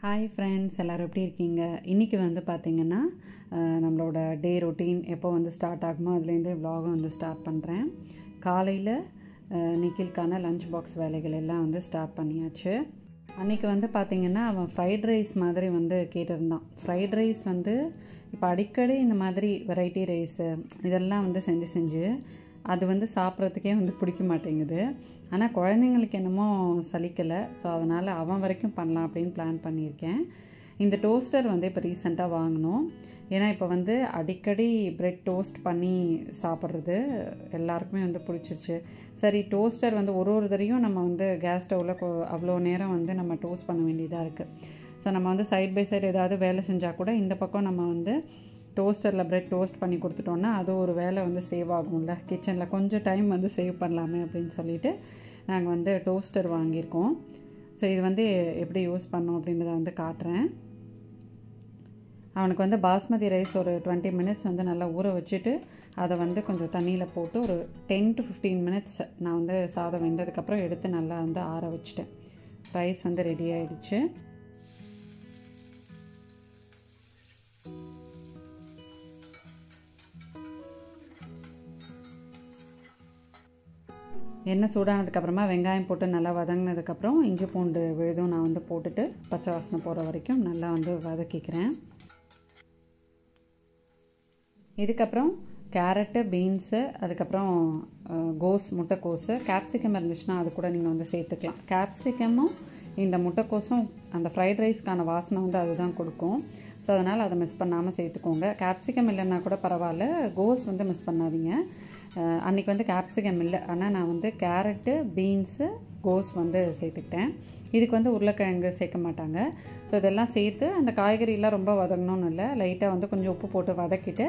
Hi friends, எல்லோரும் எப்படி இருக்கீங்க? இன்றைக்கி வந்து பார்த்திங்கன்னா நம்மளோட டே ரொட்டீன் எப்போ வந்து ஸ்டார்ட் ஆகுமோ அதுலேருந்தே vlog வந்து ஸ்டார்ட் பண்ணுறேன். காலையில் நிக்கிலுக்கான லஞ்ச் பாக்ஸ் வேலைகள் எல்லாம் வந்து ஸ்டார்ட் பண்ணியாச்சு. அன்றைக்கி வந்து பார்த்திங்கன்னா அவன் ஃப்ரைட் ரைஸ் மாதிரி வந்து கேட்டிருந்தான். ஃப்ரைட் ரைஸ் வந்து இப்போ அடிக்கடி இந்த மாதிரி வெரைட்டி ரைஸு இதெல்லாம் வந்து செஞ்சு அது வந்து சாப்பிட்றதுக்கே வந்து பிடிக்க மாட்டேங்குது. ஆனால் குழந்தைங்களுக்கு என்னமோ சலிக்கலை. ஸோ அதனால் அவன் வரைக்கும் பண்ணலாம் அப்படின்னு பிளான் பண்ணியிருக்கேன். இந்த டோஸ்டர் வந்து இப்போ ரீசெண்டாக வாங்கினோம். ஏன்னா இப்போ வந்து அடிக்கடி ப்ரெட் டோஸ்ட் பண்ணி சாப்பிட்றது எல்லாருக்குமே வந்து பிடிச்சிருச்சு. சரி, டோஸ்டர் வந்து ஒரு தடையும் நம்ம வந்து கேஸ் ஸ்டவ்வில் அவ்வளோ நேரம் வந்து நம்ம டோஸ்ட் பண்ண வேண்டியதாக இருக்குது. ஸோ நம்ம வந்து சைட் பை சைடு ஏதாவது வேலை செஞ்சால் கூட இந்த பக்கம் நம்ம வந்து டோஸ்டரில் ப்ரெட் டோஸ்ட் பண்ணி கொடுத்துட்டோன்னா அது ஒரு வேலை வந்து சேவ் ஆகும்ல. கிச்சனில் கொஞ்சம் டைம் வந்து சேவ் பண்ணலாமே அப்படின்னு சொல்லிட்டு நாங்கள் வந்து டோஸ்டர் வாங்கியிருக்கோம். ஸோ இது வந்து எப்படி யூஸ் பண்ணோம் அப்படின்றத வந்து காட்டுறேன். அவனுக்கு வந்து பாஸ்மதி ரைஸ் ஒரு 20 மினிட்ஸ் வந்து நல்லா ஊற வச்சுட்டு அதை வந்து கொஞ்சம் தண்ணியில் போட்டு ஒரு 10 to 15 மினிட்ஸ் நான் வந்து சாதம் வெந்ததுக்கப்புறம் எடுத்து நல்லா வந்து ஆற வச்சுட்டேன். ரைஸ் வந்து ரெடி ஆகிடுச்சு. எண்ணெய் சூடானதுக்கப்புறமா வெங்காயம் போட்டு நல்லா வதங்கினதுக்கப்புறம் இஞ்சி பூண்டு விழுதும் நான் வந்து போட்டுட்டு பச்சை வாசனை போகிற வரைக்கும் நல்லா வந்து வதக்கிக்கிறேன். இதுக்கப்புறம் கேரட்டு, பீன்ஸு, அதுக்கப்புறம் முட்டைக்கோஸு, கேப்சிகம் இருந்துச்சுன்னா அது கூட நீங்கள் வந்து சேர்த்துக்கலாம். கேப்சிகமும் இந்த முட்டைக்கோஸும் அந்த ஃப்ரைட் ரைஸ்க்கான வாசனை வந்து அதுதான் கொடுக்கும். ஸோ அதனால் அதை மிஸ் பண்ணாமல் சேர்த்துக்கோங்க. கேப்சிகம் இல்லைன்னா கூட பரவாயில்ல, கோஸ் வந்து மிஸ் பண்ணாதீங்க. அன்றைக்கி வந்து கேப்சிகம் இல்லை, ஆனால் நான் வந்து கேரட்டு, பீன்ஸு, கோஸ் வந்து சேர்த்துக்கிட்டேன். இதுக்கு வந்து உருளைக்கிழங்கு சேர்க்க மாட்டாங்க. ஸோ இதெல்லாம் சேர்த்து அந்த காய்கறியெலாம் ரொம்ப வதங்கணும்னு இல்லை, லைட்டாக வந்து கொஞ்சம் உப்பு போட்டு வதக்கிட்டு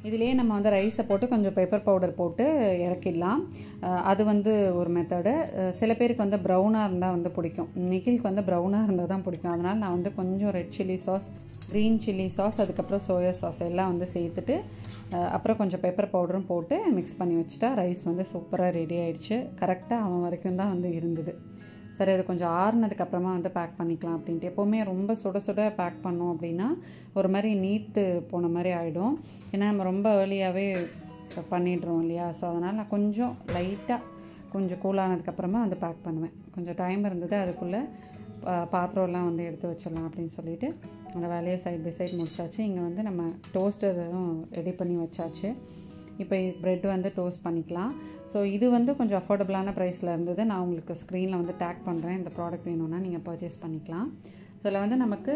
இதிலேயே நம்ம வந்து ரைஸை போட்டு கொஞ்சம் பெப்பர் பவுடர் போட்டு இறக்கிடலாம். அது வந்து ஒரு மெத்தடு. சில பேருக்கு வந்து ப்ரௌனாக இருந்தால் வந்து பிடிக்கும். நிக்கிலுக்கு வந்து ப்ரௌனாக இருந்தால் தான் பிடிக்கும். அதனால் நான் வந்து கொஞ்சம் red chilli sauce, green chilli sauce, அதுக்கப்புறம் சோயா சாஸ் எல்லாம் வந்து சேர்த்துட்டு அப்புறம் கொஞ்சம் பெப்பர் பவுடரும் போட்டு மிக்ஸ் பண்ணி வச்சுட்டா ரைஸ் வந்து சூப்பராக ரெடி ஆகிடுச்சு. கரெக்டாக அவன் வரைக்கும் தான் வந்து இருந்தது. சரி, அது கொஞ்சம் ஆறுனதுக்கப்புறமா வந்து பேக் பண்ணிக்கலாம் அப்படின்ட்டு. எப்போவுமே ரொம்ப சுட சுட பேக் பண்ணோம் அப்படின்னா ஒரு மாதிரி நீத்து போன மாதிரி ஆகிடும். ஏன்னா நம்ம ரொம்ப ஏர்லியாகவே பண்ணிடுறோம் இல்லையா. ஸோ அதனால் நான் கொஞ்சம் லைட்டாக கொஞ்சம் கூலானதுக்கப்புறமா வந்து பேக் பண்ணுவேன். கொஞ்சம் டைம் இருந்தது, அதுக்குள்ளே பாத்திரம்லாம் வந்து எடுத்து வச்சிடலாம் அப்படின்னு சொல்லிட்டு அந்த வேலையை சைட் பை சைட் முடிச்சாச்சு. இங்கே வந்து நம்ம டோஸ்டரும் ரெடி பண்ணி வச்சாச்சு. இப்போ ப்ரெட் வந்து டோஸ்ட் பண்ணிக்கலாம். ஸோ இது வந்து கொஞ்சம் அஃபோர்டபுளான ப்ரைஸில் இருந்தது. நான் உங்களுக்கு ஸ்க்ரீனில் வந்து டேக் பண்ணுறேன். இந்த ப்ராடக்ட் வேணும்னா நீங்கள் பர்ச்சேஸ் பண்ணிக்கலாம். ஸோ இதில் வந்து நமக்கு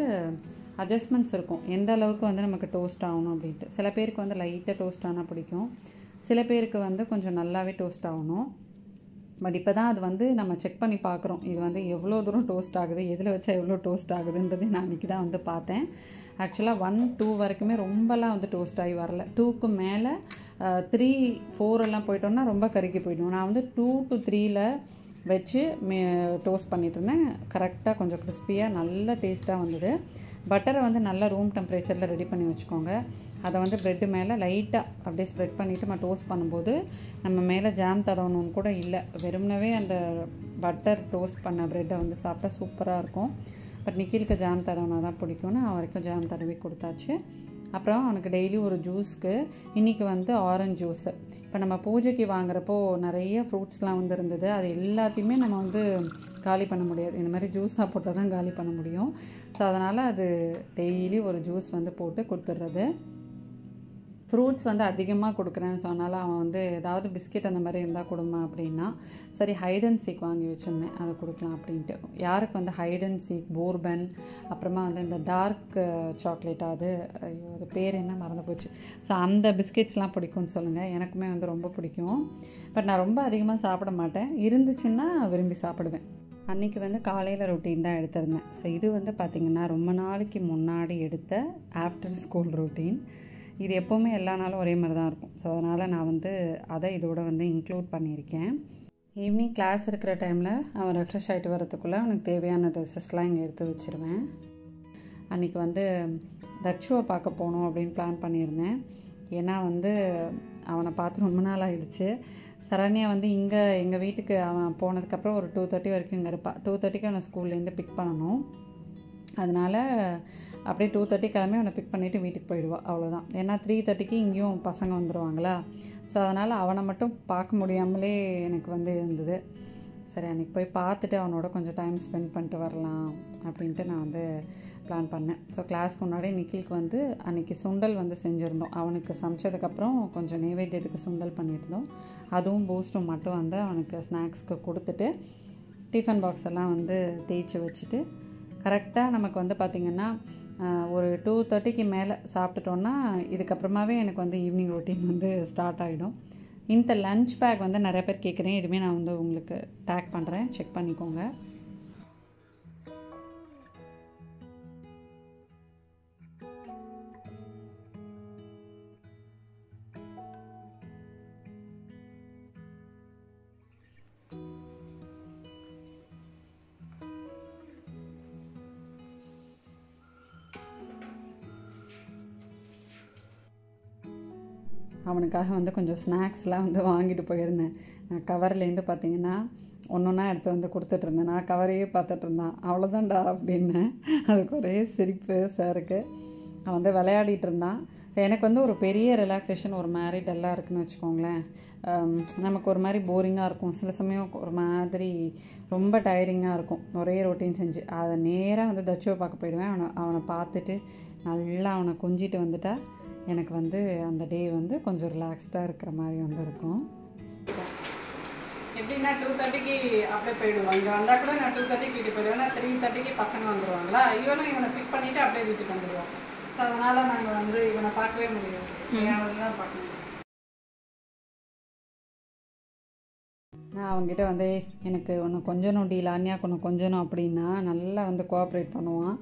அட்ஜஸ்ட்மெண்ட்ஸ் இருக்கும், எந்த அளவுக்கு வந்து நமக்கு டோஸ்ட் ஆகணும் அப்படின்ட்டு. சில பேருக்கு வந்து லைட்டாக டோஸ்ட் ஆனால் பிடிக்கும், சில பேருக்கு வந்து கொஞ்சம் நல்லாவே டோஸ்ட் ஆகணும். பட் இப்போ தான் அது வந்து நம்ம செக் பண்ணி பார்க்குறோம், இது வந்து எவ்வளோ தூரம் டோஸ்ட் ஆகுது, எதில் வச்சா எவ்வளோ டோஸ்ட் ஆகுதுன்றது நான் அன்றைக்கி தான் வந்து பார்த்தேன். ஆக்சுவலாக 1, 2 வரைக்குமே ரொம்பலாம் வந்து டோஸ்ட் ஆகி வரல. 2க்கு மேலே 3, 4 எல்லாம் போயிட்டோம்னா ரொம்ப கருகி போயிடும். நான் வந்து 2 to 3ல் வச்சு டோஸ்ட் பண்ணிட்டு இருந்தேன். கரெக்டாக கொஞ்சம் கிறிஸ்பியாக நல்ல டேஸ்ட்டாக வந்தது. பட்டரை வந்து நல்லா ரூம் டெம்பரேச்சரில் ரெடி பண்ணி வச்சுக்கோங்க. அதை வந்து ப்ரெட்டு மேலே லைட்டாக அப்படியே ஸ்ப்ரெட் பண்ணிவிட்டு நம்ம டோஸ்ட் பண்ணும்போது நம்ம மேலே ஜாம் தடவணும்னு கூட இல்லை, வெறும்னவே அந்த பட்டர் டோஸ்ட் பண்ண ப்ரெட்டை வந்து சாப்பிட்டா சூப்பராக இருக்கும். பட் நிக்கிலுக்கு ஜாம் தடவினா தான் பிடிக்கும்னு அவன் வரைக்கும் ஜாம் தடவி கொடுத்தாச்சு. அப்புறம் அவனுக்கு டெய்லி ஒரு ஜூஸ்க்கு இன்றைக்கி வந்து ஆரஞ்சு ஜூஸு. இப்போ நம்ம பூஜைக்கு வாங்குறப்போ நிறைய ஃப்ரூட்ஸ்லாம் வந்து இருந்தது. அது எல்லாத்தையுமே நம்ம வந்து காலி பண்ண முடியாது, இந்த மாதிரி ஜூஸாக போட்டால் தான் காலி பண்ண முடியும். ஸோ அதனால் அது டெய்லி ஒரு ஜூஸ் வந்து போட்டு கொடுத்துட்றது. ஃப்ரூட்ஸ் வந்து அதிகமாக கொடுக்குறேன். ஸோ அதனால் அவன் வந்து ஏதாவது பிஸ்கெட் அந்த மாதிரி இருந்தால் கொடுமா அப்படின்னா, சரி ஹைட் அண்ட் சீக் வாங்கி வச்சுருந்தேன், அதை கொடுக்கலாம் அப்படின்ட்டு. யாருக்கு வந்து ஹைட் அண்ட் சீக், போர்பன், அப்புறமா வந்து இந்த டார்க் சாக்லேட், அது பேர் என்ன மறந்து போச்சு. ஸோ அந்த பிஸ்கெட்ஸ்லாம் பிடிக்கும்னு சொல்லுங்கள். எனக்குமே வந்து ரொம்ப பிடிக்கும். பட் நான் ரொம்ப அதிகமாக சாப்பிட மாட்டேன், இருந்துச்சுன்னா விரும்பி சாப்பிடுவேன். அன்றைக்கி வந்து காலையில் ரொட்டீன் தான் எடுத்திருந்தேன். ஸோ இது வந்து பார்த்திங்கன்னா ரொம்ப நாளைக்கு முன்னாடி எடுத்த ஆஃப்டர் ஸ்கூல் ரொட்டீன். இது எப்போவுமே எல்லா நாளும் ஒரே மாதிரி தான் இருக்கும். ஸோ அதனால் நான் வந்து அதை இதோட வந்து இன்க்ளூட் பண்ணியிருக்கேன். ஈவினிங் கிளாஸ் இருக்கிற டைமில் அவன் ரெஃப்ரெஷ் ஆகிட்டு வரதுக்குள்ளே அவனுக்கு தேவையான ட்ரெஸ்ஸஸ்லாம் இங்கே எடுத்து வச்சுருவேன். அன்றைக்கி வந்து தட்சுவை பார்க்க போகணும் அப்படின்னு பிளான் பண்ணியிருந்தேன். ஏன்னா வந்து அவனை பார்த்து ரொம்ப நாள் ஆகிடுச்சு. சரண்யா வந்து இங்கே எங்கள் வீட்டுக்கு அவன் போனதுக்கப்புறம் ஒரு 2:30 வரைக்கும் இங்கே இருப்பாள். 2:30க்கு அவனை ஸ்கூல்லேருந்து பிக் பண்ணணும். அதனால் அப்படியே 2:30 கிளம்பி அவனை பிக் பண்ணிவிட்டு வீட்டுக்கு போயிடுவாள், அவ்வளோதான். ஏன்னா 3:30க்கு இங்கேயும் பசங்க வந்துடுவாங்களா. ஸோ அதனால் அவனை மட்டும் பார்க்க முடியாமலே எனக்கு வந்து இருந்தது. சரி, அன்றைக்கி போய் பார்த்துட்டு அவனோட கொஞ்சம் டைம் ஸ்பெண்ட் பண்ணிட்டு வரலாம் அப்படின்ட்டு நான் வந்து பிளான் பண்ணேன். ஸோ கிளாஸ்க்கு முன்னாடி நிக்கிலுக்கு வந்து அன்றைக்கி சுண்டல் வந்து செஞ்சுருந்தோம். அவனுக்கு சமைச்சதுக்கப்புறம் கொஞ்சம் நைவேத்தியத்துக்கு சுண்டல் பண்ணியிருந்தோம். அதுவும் பூஸ்ட்டும் மட்டும் வந்து அவனுக்கு ஸ்நாக்ஸ்க்கு கொடுத்துட்டு டிஃபன் பாக்ஸ் எல்லாம் வந்து தேய்ச்சி வச்சுட்டு கரெக்டாக நமக்கு வந்து பார்த்திங்கன்னா ஒரு 2:30க்கு மேலே சாப்பிட்டுட்டோன்னா இதுக்கப்புறமாவே எனக்கு வந்து ஈவினிங் ரொட்டீன் வந்து ஸ்டார்ட் ஆகிடும். இந்த லஞ்ச் பேக் வந்து நிறைய பேர் கேட்குறேன், இதுவுமே நான் வந்து உங்களுக்கு டேக் பண்ணுறேன், செக் பண்ணிக்கோங்க. அவனுக்காக வந்து கொஞ்சம் ஸ்நாக்ஸ்லாம் வந்து வாங்கிட்டு போயிருந்தேன். நான் கவர்லேருந்து பார்த்திங்கன்னா ஒன்றா எடுத்து வந்து கொடுத்துட்ருந்தேன். நான் கவரையே பார்த்துட்ருந்தான். அவ்வளோதான்டா அப்படின்னு. அதுக்கு ஒரே சிரிப்பு சாருக்கு. அவன் வந்து விளையாடிட்டு இருந்தான். எனக்கு வந்து ஒரு பெரிய ரிலாக்ஸேஷன் ஒரு மாதிரி டல்லாக இருக்குதுன்னு வச்சுக்கோங்களேன். நமக்கு ஒரு மாதிரி போரிங்காக இருக்கும், சில சமயம் ஒரு மாதிரி ரொம்ப டயரிங்காக இருக்கும் ஒரே ரொட்டீன் செஞ்சு. அதை நேராக வந்து தச்சுவை பார்க்க போயிடுவேன். அவனை பார்த்துட்டு நல்லா அவனை கொஞ்சிட்டு வந்துட்டா எனக்கு வந்து அந்த டே வந்து கொஞ்சம் ரிலாக்ஸ்டாக இருக்கிற மாதிரி வந்து இருக்கும். எப்படின்னா 2:30க்கு அப்படியே போயிடுவோம். இங்கே வந்தால் கூட நான் 2:30க்கு வீட்டுக்கு போயிடுவேன். ஏன்னா 3:30க்கு பசங்க வந்துடுவாங்களா. இவனை பிக் பண்ணிவிட்டு அப்படியே வீட்டுக்கு வந்துடுவோம். ஸோ அதனால் நாங்கள் வந்து இவனை பார்க்கவே முடியாது, தான் பார்க்க முடியும். நான் அவங்ககிட்ட வந்து எனக்கு ஒன்று கொஞ்சணும் டி லான்யாக்கு ஒன்று கொஞ்சணும் அப்படின்னா நல்லா வந்து கோஆப்ரேட் பண்ணுவான்.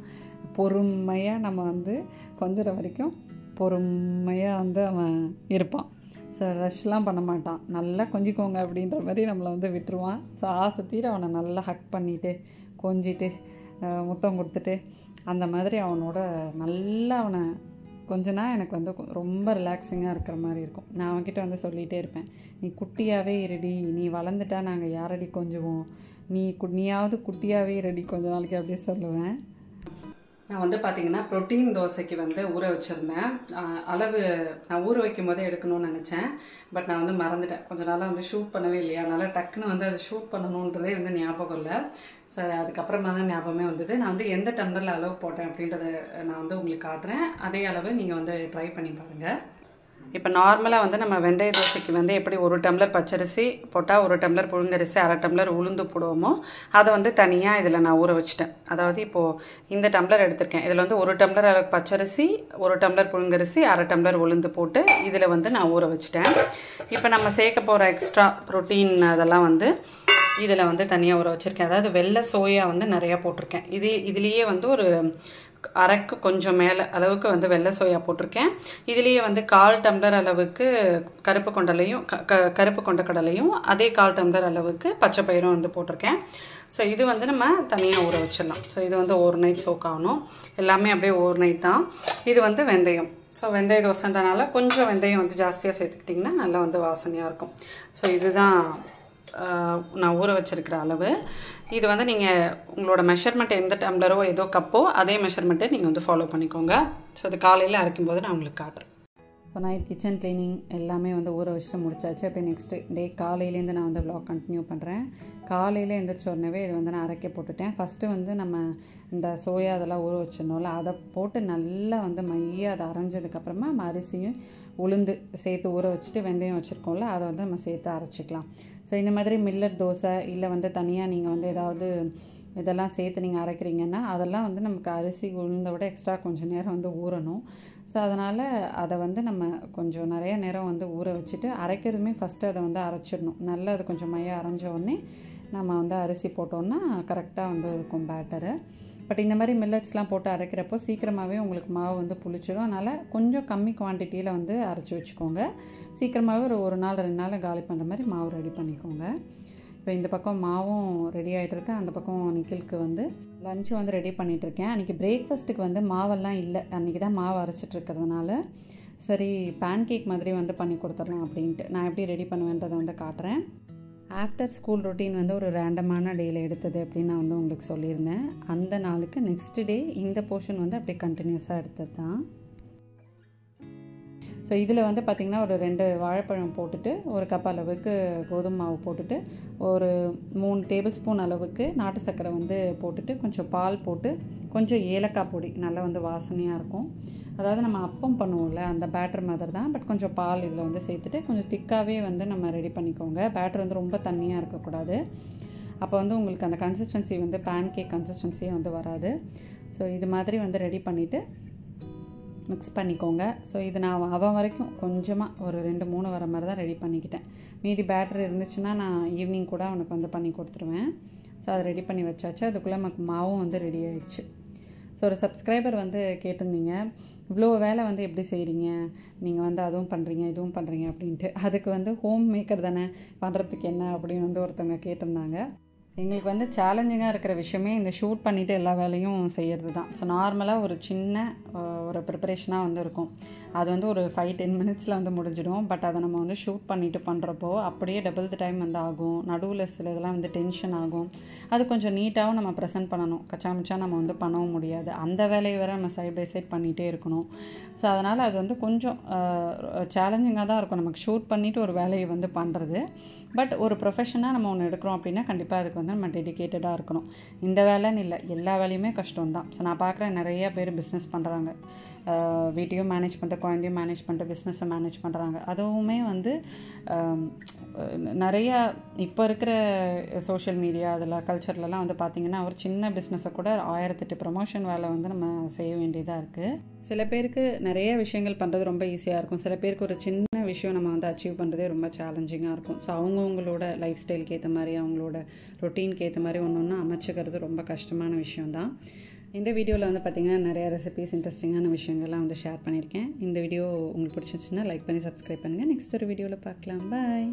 பொறுமையாக நம்ம வந்து கொஞ்சம் வரைக்கும் பொறுமையாக வந்து அவன் இருப்பான். ஸோ ரஷ்லாம் பண்ண மாட்டான். நல்லா கொஞ்சிக்கோங்க அப்படின்ற மாதிரி நம்மளை வந்து விட்டுருவான். ஸோ ஆசை தீர அவனை நல்லா ஹக் பண்ணிவிட்டு கொஞ்சிட்டு முத்தம் கொடுத்துட்டு அந்த மாதிரி அவனோட நல்லா அவனை கொஞ்சனா எனக்கு வந்து ரொம்ப ரிலாக்ஸிங்காக இருக்கிற மாதிரி இருக்கும். நான் அவன்கிட்ட வந்து சொல்லிகிட்டே இருப்பேன், நீ குட்டியாகவே இருடி, நீ வளர்ந்துட்டா நாங்கள் யாரடி கொஞ்சுவோம், நீயாவது குட்டியாகவே இருடி கொஞ்ச நாளைக்கு அப்படியே சொல்லுவேன். நான் வந்து பார்த்திங்கன்னா ப்ரோட்டீன் தோசைக்கு வந்து ஊற வச்சுருந்தேன். அளவு நான் ஊற வைக்கும் போதே எடுக்கணும்னு நினச்சேன். பட் நான் வந்து மறந்துட்டேன். கொஞ்ச நாளாக வந்து ஷூட் பண்ணவே இல்லையா, அதனால் டக்குன்னு வந்து அதை ஷூட் பண்ணணுன்றதே வந்து ஞாபகம் இல்லை. ஸோ அதுக்கப்புறமா தான் ஞாபகமே வந்தது. நான் வந்து எந்த டம்ளரில் அளவு போட்டேன் அப்படின்றத நான் வந்து உங்களுக்கு காட்டுறேன். அதே அளவு நீங்கள் வந்து ட்ரை பண்ணி பாருங்கள். இப்போ நார்மலாக வந்து நம்ம வெந்தய தோசைக்கு வந்து எப்படி 1 டம்ளர் பச்சரிசி போட்டால் 1 டம்ளர் புழுங்கரிசி 1/2 டம்ளர் உளுந்து போடுவோமோ அதை வந்து தனியாக இதில் நான் ஊற வச்சுட்டேன். அதாவது இப்போது இந்த டம்ளர் எடுத்திருக்கேன். இதில் வந்து 1 டம்ளர் அளவுக்கு பச்சரிசி, 1 டம்ளர் புழுங்கரிசி, 1/2 டம்ளர் உளுந்து போட்டு இதில் வந்து நான் ஊற வச்சுட்டேன். இப்போ நம்ம சேர்க்க போகிற எக்ஸ்ட்ரா ப்ரோட்டீன் அதெல்லாம் வந்து இதில் வந்து தனியாக ஊற வச்சுருக்கேன். அதாவது வெள்ளை சோயா வந்து நிறையா போட்டிருக்கேன். இதுலேயே வந்து ஒரு அரைக்கு கொஞ்சம் மேலே அளவுக்கு வந்து வெள்ளை சோயா போட்டிருக்கேன். இதுலேயே வந்து 1/4 டம்ளர் அளவுக்கு கருப்பு கொண்ட கடலையும் அதே 1/4 டம்ளர் அளவுக்கு பச்சை பயிரும் வந்து போட்டிருக்கேன். ஸோ இது வந்து நம்ம தனியாக ஊற வச்சிடலாம். ஸோ இது வந்து ஓவர் நைட் சோக் ஆகணும். எல்லாமே அப்படியே ஓவர் நைட் தான். இது வந்து வெந்தயம். ஸோ வெந்தய தோசைன்றனால கொஞ்சம் வெந்தயம் வந்து ஜாஸ்தியாக சேர்த்துக்கிட்டிங்கன்னா நல்லா வந்து வாசனையாக இருக்கும். ஸோ இதுதான் நான் ஊற வச்சிருக்கிற அளவு. இது வந்து நீங்கள் உங்களோட மெஷர்மெண்ட் எந்த டம்ளரோ ஏதோ கப்போ அதே மெஷர்மெண்ட்டை நீங்கள் வந்து ஃபாலோ பண்ணிக்கோங்க. ஸோ அது காலையில் அரைக்கும்போது நான் உங்களுக்கு காட்டுறேன். ஸோ நைட் கிச்சன் க்ளீனிங் எல்லாமே வந்து ஊற வச்சுட்டு முடிச்சாச்சு. அப்போ நெக்ஸ்ட் டே காலையிலேருந்து நான் வந்து vlog கண்டினியூ பண்ணுறேன். காலையில் எழுந்திரிச்ச உடனே இது வந்து நான் அரைக்க போட்டுட்டேன். ஃபஸ்ட்டு வந்து நம்ம இந்த சோயா அதெல்லாம் ஊற வச்சிடணும்ல, அதை போட்டு நல்லா வந்து மையாக அதை அரைஞ்சதுக்கப்புறமா நம்ம அரிசியும் உளுந்து சேர்த்து ஊற வச்சுட்டு வெந்தயம் வச்சுருக்கோம்ல அதை வந்து நம்ம சேர்த்து அரைச்சிக்கலாம். ஸோ இந்த மாதிரி மில்லட் தோசை இல்லை வந்து தனியாக நீங்கள் வந்து ஏதாவது இதெல்லாம் சேர்த்து நீங்கள் அரைக்கிறீங்கன்னா அதெல்லாம் வந்து நமக்கு அரிசி உளுந்தை விட எக்ஸ்ட்ரா கொஞ்சம் நேரம் வந்து ஊறணும். ஸோ அதனால் அதை வந்து நம்ம கொஞ்சம் நிறைய நேரம் வந்து ஊற வச்சுட்டு அரைக்கிறதுமே ஃபஸ்ட்டு அதை வந்து அரைச்சிடணும். நல்லா அது கொஞ்சம் மையாக அரைஞ்ச உடனே நம்ம வந்து அரிசி போட்டோன்னா கரெக்டாக வந்து இருக்கும் பேட்டரு. பட் இந்த மாதிரி மில்லட்ஸ்லாம் போட்டு அரைக்கிறப்போ சீக்கிரமாகவே உங்களுக்கு மாவு வந்து புளிச்சிடும். அதனால் கொஞ்சம் கம்மி குவான்டிட்டியில் வந்து அரைச்சி வச்சுக்கோங்க. சீக்கிரமாகவே ஒரு நாள் 2 நாள் காலி பண்ணுற மாதிரி மாவு ரெடி பண்ணிக்கோங்க. இப்போ இந்த பக்கம் மாவும் ரெடி ஆகிட்டுருக்கு. அந்த பக்கம் நிக்கிலுக்கு வந்து லஞ்சும் வந்து ரெடி பண்ணிகிட்ருக்கேன். அன்றைக்கி பிரேக்ஃபாஸ்ட்டுக்கு வந்து மாவெல்லாம் இல்லை. அன்றைக்கி தான் மாவு அரைச்சிட்ருக்கிறதுனால சரி பேன் கேக் மாதிரி வந்து பண்ணி கொடுத்துடலாம் அப்படின்ட்டு நான் எப்படி ரெடி பண்ணுவேன்றதை வந்து காட்டுறேன். ஆஃப்டர் ஸ்கூல் ரொட்டீன் வந்து ஒரு ரேண்டமான டேயில் எடுத்தது அப்படின்னு நான் வந்து உங்களுக்கு சொல்லியிருந்தேன். அந்த நாளுக்கு நெக்ஸ்ட் டே இந்த போர்ஷன் வந்து அப்படியே கண்டினியூஸாக எடுத்தது தான். ஸோ இதில் வந்து பார்த்திங்கன்னா ஒரு 2 வாழைப்பழம் போட்டுட்டு, ஒரு கப் அளவுக்கு கோதுமை மாவு போட்டுட்டு, ஒரு 3 டேபிள் ஸ்பூன் அளவுக்கு நாட்டு சர்க்கரை வந்து போட்டுட்டு, கொஞ்சம் பால் போட்டு, கொஞ்சம் ஏலக்காய் பொடி நல்லா வந்து வாசனையாக இருக்கும். அதாவது நம்ம அப்பம் பண்ணுவோம்ல அந்த பேட்டர் மாதிரி தான், பட் கொஞ்சம் பால் இதில் வந்து சேர்த்துட்டு கொஞ்சம் திக்காகவே வந்து நம்ம ரெடி பண்ணிக்கோங்க. பேட்டர் வந்து ரொம்ப தண்ணியாக இருக்கக்கூடாது. அப்போ வந்து உங்களுக்கு அந்த கன்சிஸ்டன்சி வந்து பேன் கேக் கன்சிஸ்டன்சியே வந்து வராது. ஸோ இது மாதிரி வந்து ரெடி பண்ணிவிட்டு மிக்ஸ் பண்ணிக்கோங்க. ஸோ இது நான் அவன் வரைக்கும் கொஞ்சமாக ஒரு 2-3 வர மாதிரி தான் ரெடி பண்ணிக்கிட்டேன். மீதி பேட்டர் இருந்துச்சுன்னா நான் ஈவினிங் கூட அவனுக்கு வந்து பண்ணி கொடுத்துருவேன். ஸோ அதை ரெடி பண்ணி வச்சாச்சு. அதுக்குள்ளே நமக்கு மாவும் வந்து ரெடி ஆகிடுச்சு. ஸோ ஒரு சப்ஸ்கிரைபர் வந்து கேட்டிருந்தீங்க, இவ்வளோ வேலை வந்து எப்படி செய்கிறீங்க, நீங்கள் வந்து அதுவும் பண்ணுறீங்க இதுவும் பண்ணுறீங்க அப்படின்ட்டு. அதுக்கு வந்து ஹோம் மேக்கர் தானே, பண்ணுறதுக்கு என்ன அப்படின்னு வந்து ஒருத்தவங்க கேட்டிருந்தாங்க. எங்களுக்கு வந்து சேலஞ்சிங்காக இருக்கிற விஷயமே இந்த ஷூட் பண்ணிவிட்டு எல்லா வேலையும் செய்கிறது தான். ஸோ நார்மலாக ஒரு சின்ன ஒரு ப்ரிப்பரேஷனாக வந்து இருக்கும். அது வந்து ஒரு 5-10 மினிட்ஸில் வந்து முடிஞ்சிடும். பட் அதை நம்ம வந்து ஷூட் பண்ணிவிட்டு பண்ணுறப்போ அப்படியே டபுள் த டைம் வந்து ஆகும். நடுவில் சில இதெல்லாம் வந்து டென்ஷன் ஆகும். அது கொஞ்சம் நீட்டாகவும் நம்ம ப்ரெசென்ட் பண்ணணும். கச்சாமிச்சா நம்ம வந்து பண்ணவும் முடியாது. அந்த வேலையை வேறு நம்ம சைட் பை சைட் பண்ணிகிட்டே இருக்கணும். ஸோ அதனால் அது வந்து கொஞ்சம் சேலஞ்சிங்காக தான் இருக்கும் நமக்கு ஷூட் பண்ணிவிட்டு ஒரு வேலையை வந்து பண்ணுறது. பட் ஒரு ப்ரொஃபஷனாக நம்ம ஒன்று எடுக்கிறோம் அப்படின்னா கண்டிப்பாக அதுக்கு வந்து நம்ம டெடிக்கேட்டடாக இருக்கணும். இந்த வேலைன்னு இல்லை, எல்லா வேலையுமே கஷ்டம்தான். ஸோ நான் பார்க்குறேன் நிறைய பேர் பிஸ்னஸ் பண்ணுறாங்க. வீட்டையும் மேனேஜ் பண்ணிட்டு, குழந்தையும் மேனேஜ் பண்ணிட்டு, பிஸ்னஸை மேனேஜ் பண்ணுறாங்க. அதுவுமே வந்து நிறையா இப்போ இருக்கிற சோஷியல் மீடியா அதில் கல்ச்சர்லலாம் வந்து பார்த்திங்கன்னா ஒரு சின்ன பிஸ்னஸை கூட 1008 ப்ரமோஷன் வேலை வந்து நம்ம செய்ய வேண்டியதாக இருக்குது. சில பேருக்கு நிறைய விஷயங்கள் பண்ணுறது ரொம்ப ஈஸியாக இருக்கும். சில பேருக்கு ஒரு சின்ன விஷயம் நம்ம வந்து அச்சீவ் பண்ணுறதே ரொம்ப சேலஞ்சிங்காக இருக்கும். ஸோ அவங்கவுங்களோட லைஃப் ஸ்டைலுக்கு ஏற்ற மாதிரி, அவங்களோட ரொட்டீனுக்கு ஏற்ற மாதிரி ஒன்று அமைச்சிக்கிறது ரொம்ப கஷ்டமான விஷயம்தான். இந்த வீடியோவில் வந்து பார்த்திங்கன்னா நிறைய ரெசிபீஸ், இன்ட்ரெஸ்டிங்கான விஷயங்கள்லாம் வந்து ஷேர் பண்ணியிருக்கேன். இந்த வீடியோ உங்களுக்கு பிடிச்சிருந்துச்சுன்னா லைக் பண்ணி சப்ஸ்கிரைப் பண்ணுங்கள். நெக்ஸ்ட் ஒரு வீடியோவில் பார்க்கலாம். பாய்.